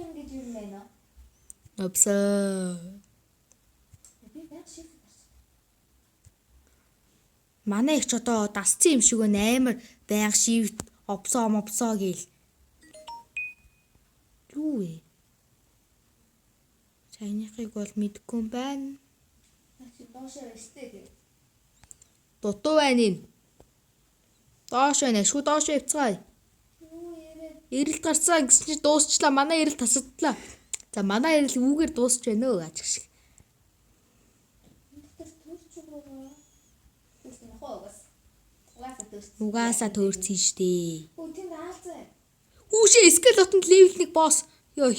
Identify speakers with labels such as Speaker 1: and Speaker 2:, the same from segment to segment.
Speaker 1: ингэж юм байна.
Speaker 2: 없어.
Speaker 1: Би яг шиг.
Speaker 2: Манай их ч одоо дасцсан юм шиг байна амар байнга шивт опсоо гээл. Юу вэ? Саяныхыг бол мэдгүй юм байна.
Speaker 1: Чи доошоо өстэй.
Speaker 2: Дутуу байна энэ. Доош байна. Шү доош явцгаая.
Speaker 1: Юу яриад
Speaker 2: Эрэлт гарцаа гэсэн чи дуусчлаа. Манай эрэлт тасагдлаа. За манай эрэлт үүгээр дуусч байна өө аж шиг.
Speaker 1: тэр төрч байгаа. Төрсөн хооос.
Speaker 2: Угаасаа төөрцөн штэ.
Speaker 1: Өө тэнд аалзаа.
Speaker 2: Үүшээ скелетонд левел 1 босс. Ёй.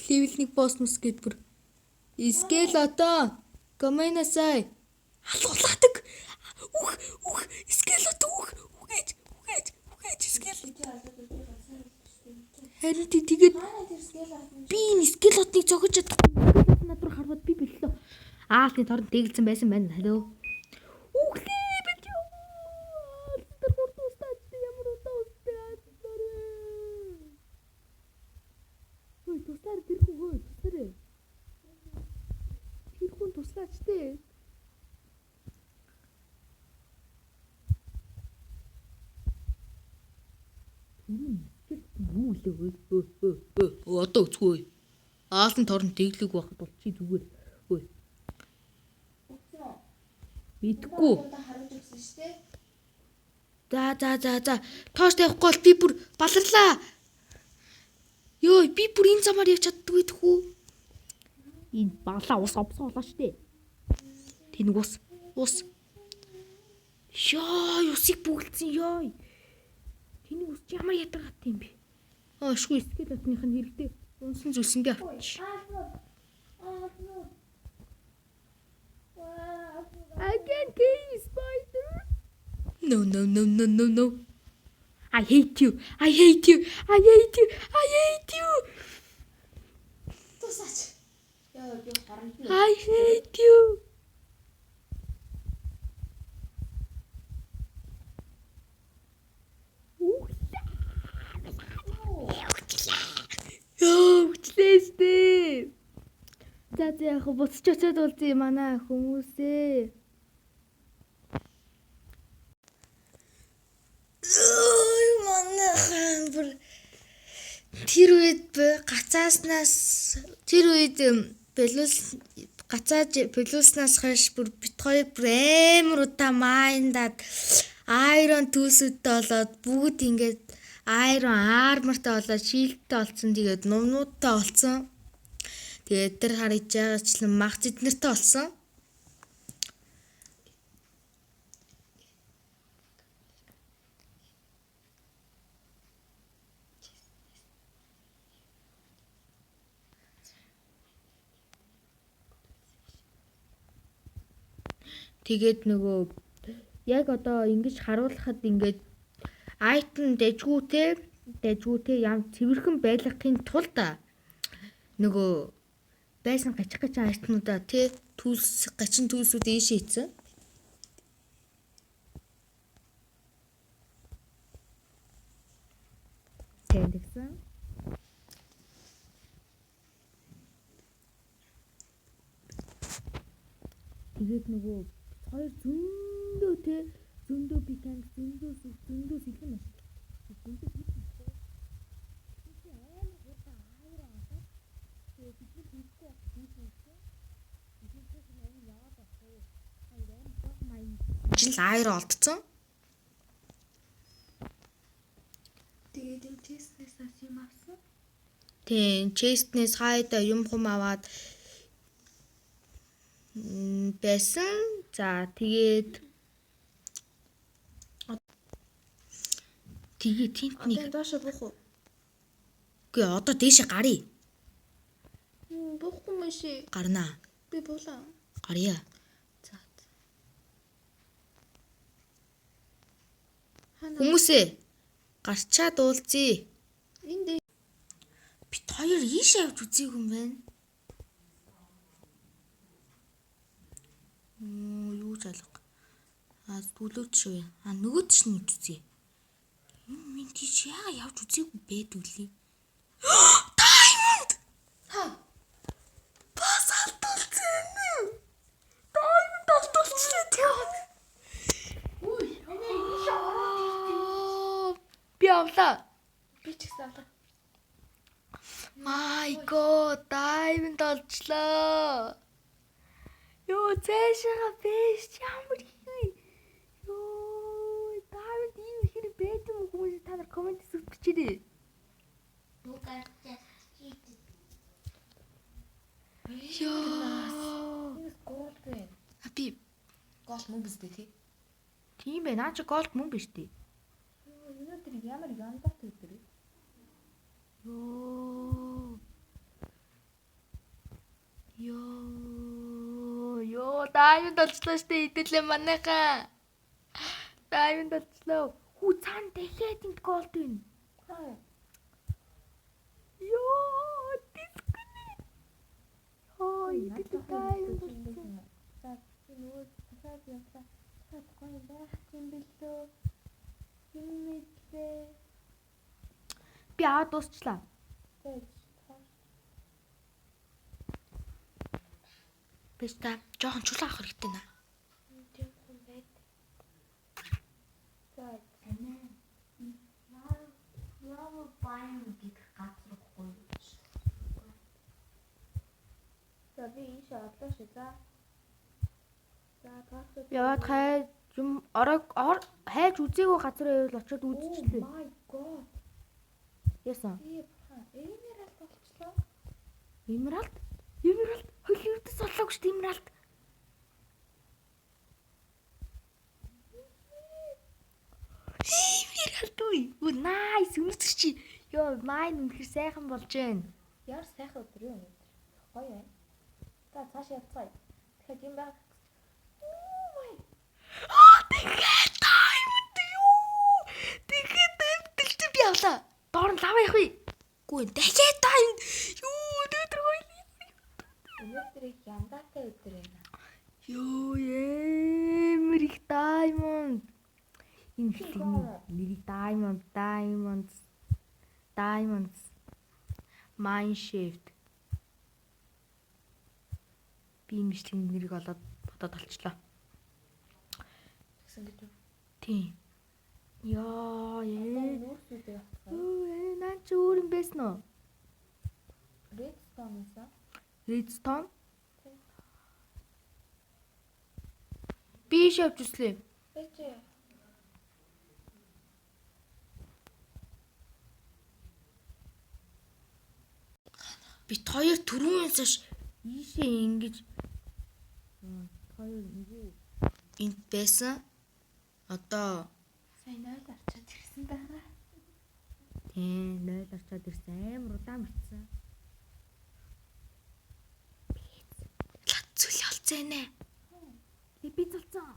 Speaker 2: Левел 1 босс мус гэд бүр. Скелетон. Гомэнасай. Алуулаадаг. Ух. Скелет ух. Үгэж. Скелет. Харин тэгээд би энэ скелетыг цогж чадахгүй. Скелет над руу харваад би бэллээ. Аалны торн тэгэлсэн байсан байна. Халөө. Үхлээ бич юу. Тэр хурдуустаа ямар удаа устай. Ой, туслаар тэрхүү хөө. Туслаарэ. Тэрхүү туслаач тээ. Юу лээ. Одоо үзгүй. Аалын торн тэглэг байхад бол чи зүгээр. Ой. Мэдгүй.
Speaker 1: Харж өгсөн шүү дээ.
Speaker 2: За. Тоош тавихгүй бол би бүр баларлаа. Йой, би бүр энэ замаар явж чаддгүй тэхүү. Энэ балаа ус опсоолоо штэ. Тэнэг ус. Ёй, усыг бүгэлдсэн ёй. Тэнэг ус ямар ядаргаат юм бэ? Шгүй скелетных нь хэрэгтэй. Унсан зүсэндээ авч. I can't kill you, spider. No. I hate you.
Speaker 1: Тусаач. Яа би харан.
Speaker 2: I hate you. Үчлээстэй. За яг буцаж очиод болдгий манай хүмүүсээ. Манайхан бүр тэр үед бэлүүлснаас хойш бүр бит хоёр амар удаа майндаад айрон төлсөдтэй болоод бүгд ингээд айрон армортай болоод шилдтэй болсон. Тэгээд нумнуудтай болсон. Тэгээд тэр харж байгаачлан магц эднэртэй болсон. Тэгээд нөгөө яг одоо ингэж харуулхад ингээд айтем дэжгүүтэй ям цэвэрхэн байлгахын тулд нөгөө байсан гачих айтемудаа гачин төлсүүд ийшээ ийцэн. Тэндгсэн. Тэгээд нөгөө хоёр зөндөө би танк зөндөө сэлхэн маш. Жил айр олдсон.
Speaker 1: Тэгээд энэ честнээс юм авсан.
Speaker 2: Тийм, честнээс хайда юм хум аваад байсан. За тэгээд тентний
Speaker 1: Доошо буух уу?
Speaker 2: Үгүй одоо дээшээ гарыг.
Speaker 1: Буухгүй мэшээ.
Speaker 2: Гарнаа.
Speaker 1: Би буулаа.
Speaker 2: Гарья.
Speaker 1: За.
Speaker 2: Хүмүүсээ гарчаад уулзъя.
Speaker 1: Энд
Speaker 2: Бит хоёр ийшээ явж үзээгүй юм байна. Юу залга. Түлөөч шүү. Нөгөөд ч нь үзье. Минь тийч яага явж үзээгүй байдгүй лээ. Diamond! My god, diamond олжлоо. Йоо, цаашаага бэш ямар хий. Йоо, diamond ийм хэрэг байдаг юм хүмүүс та нар комент хийсгэж бичээрэй. Йоо.
Speaker 1: Голд вэ?
Speaker 2: Би
Speaker 1: Голд мөн биз дээ тий.
Speaker 2: тийм бэ. Наа чи голд мөн биш тий.
Speaker 1: Өнөөдөр ямар яндат өдөр.
Speaker 2: Йоо. Йоо, diamond олжлоо штэ идэлээ манайхаа. Diamond олжлоо. Хүү цаана дахиад энд голд байна.
Speaker 1: Хаа.
Speaker 2: Йоо, дискүнэ. Йоо, идэлээ diamond олжлоо.
Speaker 1: За нөгөө цаад явлаа. Цаад гоё байх юм бэлөө. Хин мэдлээ.
Speaker 2: Би аваад дуусчлаа.
Speaker 1: Тэгэж.
Speaker 2: Биш та жоохон чулуу авах хэрэгтэй наа.
Speaker 1: Тийм хүн байд. За
Speaker 3: Танай яа баян гэдэг газар ахгүй.
Speaker 1: за би ийш орлоо шээ. За. За таасаа.
Speaker 2: Яваад хайж юм хайж үзээгүй газар байвал очиод үзчихлээ.
Speaker 1: My god.
Speaker 2: Яасан?
Speaker 1: Би баха эмералд болчлоо.
Speaker 2: Эмералд? Эмералд? Холливуудаас олоогүй шүү дээ эмералд. Эмералд үе. Оо найс үнэхээр чи. Йоо, майн үнэхээр сайхан болж байна.
Speaker 1: Яар сайхан өдөр юу өнөөдөр. Гоё байна. За цааш явцгаая. Тэгэхээр юм баг.
Speaker 2: Тэгээд diamond юу? Тэгээд diamond би авлаа. Доор нь лава явах вэ? Гүү дахиад diamond. Юу өнөөдөр гоё.
Speaker 1: Өнөөдөр их яндатай өдөр байна.
Speaker 2: Юу ямар их diamond. Энэ нэр diamonds. Mine shift. Би энэ бичлэгийн нэрийг олоод бодоод олчлоо.
Speaker 1: Тэгсэн гэж үү?
Speaker 2: Тийм. Яа,
Speaker 1: Нүүрсүүдээ явцгаая.
Speaker 2: наа чи өөр юм байсан уу?
Speaker 1: Redstone байсан.
Speaker 2: Redstone? Би шавж үслээ.
Speaker 1: Эчээ.
Speaker 2: Бит хоёр түрүүнээс хойш ийшээ ингэж хоёр энд байсан. Одоо
Speaker 1: Сайн 0 арчаад ирсэн байгаа.
Speaker 2: тийм 0 орчоод ирсэн. Амар удаан битсэн. Лат зүйл олцоо нэ. Би золцсон.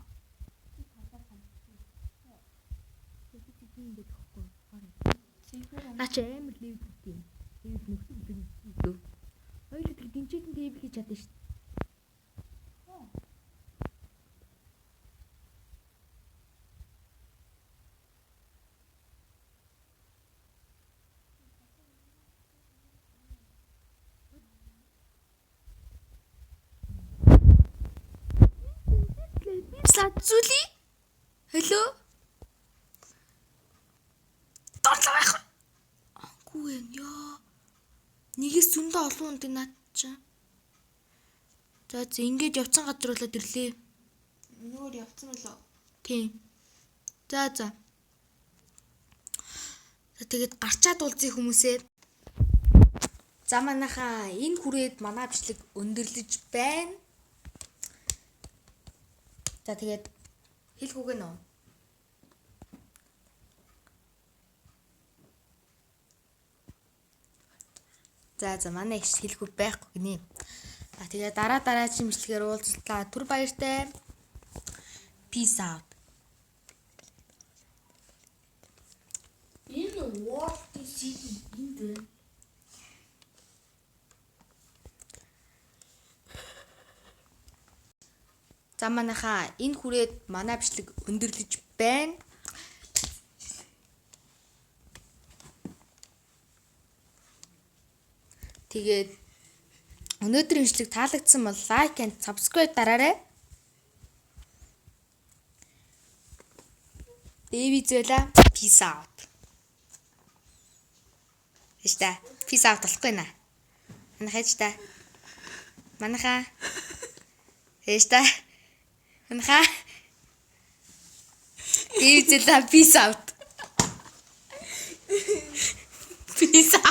Speaker 2: Наач амар лев гэдэг юм. Лев нөхдөг гэдэг. Хоёул тэр динчээдэн лев хийж чадсан шүү дээ. Лат зүли. Hello. Торлоо байх. Гүү яа. Нэгээс зөндөө олон хүнд наад чи. За ингэж явцсан газар болоод ирлээ.
Speaker 1: Нүүр явцсан болоо.
Speaker 2: Тийм. За. Тэгээд гарчаад уулзъя хүмүүсээ. За манайхаа энэ хүрээд манай бичлэг өндөрлөж байна. За тэгээд хэлэх үг нэ. За манай их хэлэх үг байхгүй гинэ. За тэгээд дараагийн бичлэгээр уулзлаа. Түр баяртай. Peace out.
Speaker 3: Энэ World City энд
Speaker 2: За манайхаа энэ хүрээд манай бичлэг өндөрлөж байна. Тэгээд өнөөдрийн бичлэг таалагдсан бол лайк and subscribe дараарай. Дэви зөла peace out. Ээж та. Peace out болохгүй наа. Манайх ээж та. Манайхаа. Ээж та. Манайхаа. Peace out. Peace out.